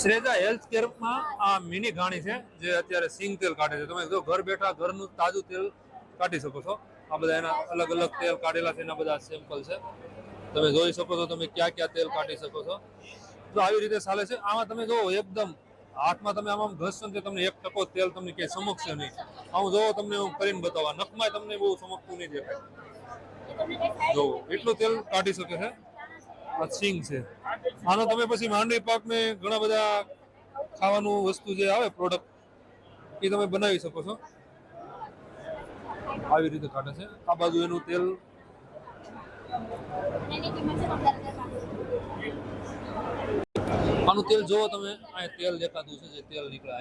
શ્રેજા health કેરમાં આ mini ઘાણી છે જે અત્યારે સિંગ તેલ કાઢે છે. તમે જો ઘર બેઠા ઘરનું તાજું તેલ કાઢી શકો છો. આ બધા એના અલગ અલગ તેલ કાઢેલા છે, એના બધા સેમ્પલ છે. તમે જોઈ શકો છો તમે ક્યાં ક્યાં તેલ કાઢી શકો છો. તો આવી રીતે ચાલે છે. આમાં તમે જો એકદમ હાથમાં તમે આમ ઘસશો ને તમને 1% તેલ તમને ક્યાંય ચમકશે નહીં. આવું જોવો તમને હું કરીને બતાવવા, નખમાં તમને બહુ ચમકતું નહીં દેખાય. જો એટલું તેલ કાઢી શકે છે. આ સિંગ છે. આનો તમે પછી માંડવી પાક ને ઘણા બધા ખાવાનું વસ્તુ જે આવે પ્રોડક્ટ એ તમે બનાવી શકો છો. આવી રીતે કાઢે છે. આ બાજુ એનું તેલ આનું તેલ જોવો તમે, આ તેલ દેખાતું છે જે તેલ નીકળે